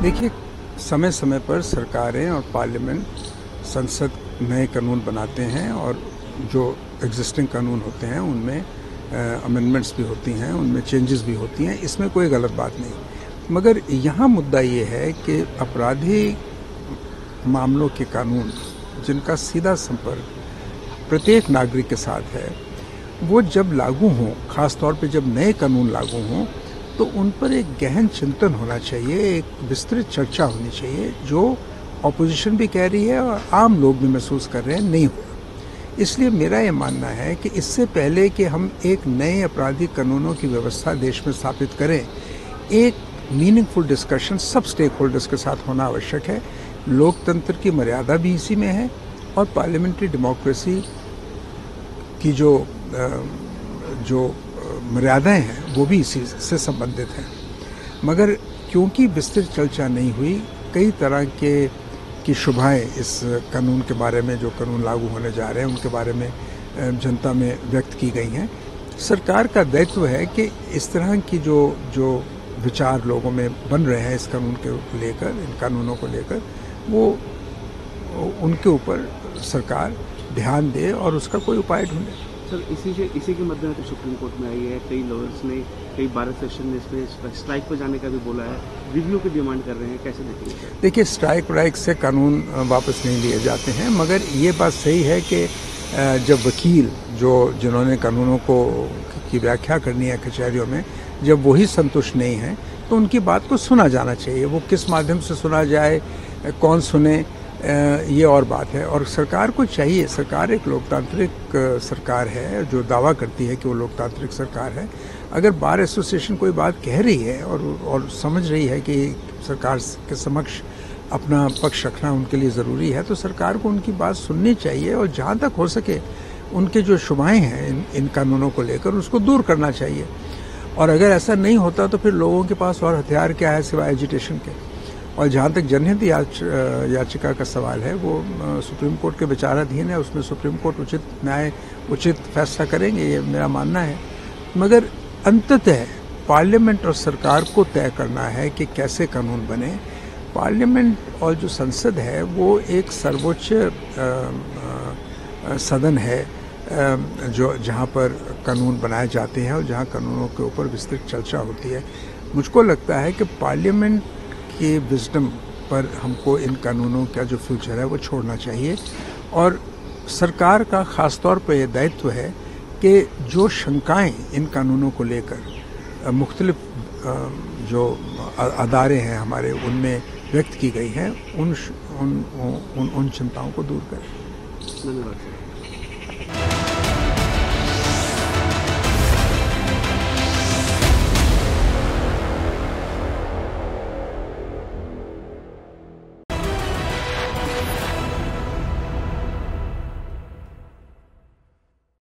देखिए, समय समय पर सरकारें और पार्लियामेंट, संसद नए कानून बनाते हैं और जो एग्जिस्टिंग कानून होते हैं उनमें अमेंडमेंट्स भी होती हैं, उनमें चेंजेस भी होती हैं, इसमें कोई गलत बात नहीं। मगर यहाँ मुद्दा ये है कि आपराधिक मामलों के कानून जिनका सीधा संपर्क प्रत्येक नागरिक के साथ है, वो जब लागू हों, ख़ास तौर पे जब नए कानून लागू हों, तो उन पर एक गहन चिंतन होना चाहिए, एक विस्तृत चर्चा होनी चाहिए, जो ऑपोजिशन भी कह रही है और आम लोग भी महसूस कर रहे हैं नहीं हुआ। इसलिए मेरा ये मानना है कि इससे पहले कि हम एक नए आपराधिक कानूनों की व्यवस्था देश में स्थापित करें, एक मीनिंगफुल डिस्कशन सब स्टेक होल्डर्स के साथ होना आवश्यक है। लोकतंत्र की मर्यादा भी इसी में है और पार्लियामेंट्री डेमोक्रेसी की जो मर्यादाएं हैं वो भी इसी से संबंधित हैं। मगर क्योंकि विस्तृत चर्चा नहीं हुई, कई तरह की शुभाएं इस कानून के बारे में, जो कानून लागू होने जा रहे हैं उनके बारे में जनता में व्यक्त की गई हैं। सरकार का दायित्व है कि इस तरह की जो विचार लोगों में बन रहे हैं इस कानून के लेकर, इन कानूनों को लेकर, वो उनके ऊपर सरकार ध्यान दे और उसका कोई उपाय ढूंढे। सर, इसी के मद्देनजर सुप्रीम कोर्ट में आई है, कई लॉयर्स ने, कई बार सेशन ने इसमें स्ट्राइक पर जाने का भी बोला है, रिव्यू की डिमांड कर रहे हैं, कैसे देखेंगे सर? देखिए, स्ट्राइक वाइक से कानून वापस नहीं लिए जाते हैं, मगर ये बात सही है कि जब वकील जिन्होंने कानूनों की व्याख्या करनी है कचहरियों में, जब वही संतुष्ट नहीं हैं तो उनकी बात को सुना जाना चाहिए। वो किस माध्यम से सुना जाए, कौन सुने, ये और बात है। और सरकार को चाहिए, सरकार एक लोकतांत्रिक सरकार है जो दावा करती है कि वो लोकतांत्रिक सरकार है। अगर बार एसोसिएशन कोई बात कह रही है और समझ रही है कि सरकार के समक्ष अपना पक्ष रखना उनके लिए ज़रूरी है, तो सरकार को उनकी बात सुननी चाहिए और जहाँ तक हो सके उनके जो शुभाएं हैं इन कानूनों को लेकर, उसको दूर करना चाहिए। और अगर ऐसा नहीं होता तो फिर लोगों के पास और हथियार क्या है सिवाय एजिटेशन के। और जहाँ तक जनहित याचिका का सवाल है, वो सुप्रीम कोर्ट के विचाराधीन है, उसमें सुप्रीम कोर्ट उचित फैसला करेंगे, ये मेरा मानना है। मगर अंततः पार्लियामेंट और सरकार को तय करना है कि कैसे कानून बने। पार्लियामेंट और जो संसद है वो एक सर्वोच्च सदन है जहाँ पर कानून बनाए जाते हैं और जहाँ कानूनों के ऊपर विस्तृत चर्चा होती है। मुझको लगता है कि पार्लियामेंट के विजडम पर हमको इन कानूनों का जो फ्यूचर है वो छोड़ना चाहिए। और सरकार का ख़ास तौर पर यह दायित्व है कि जो शंकाएं इन कानूनों को लेकर मुख्तलिफ जो अदारे हैं हमारे, उनमें व्यक्त की गई हैं, उन चिंताओं को दूर करें। धन्यवाद।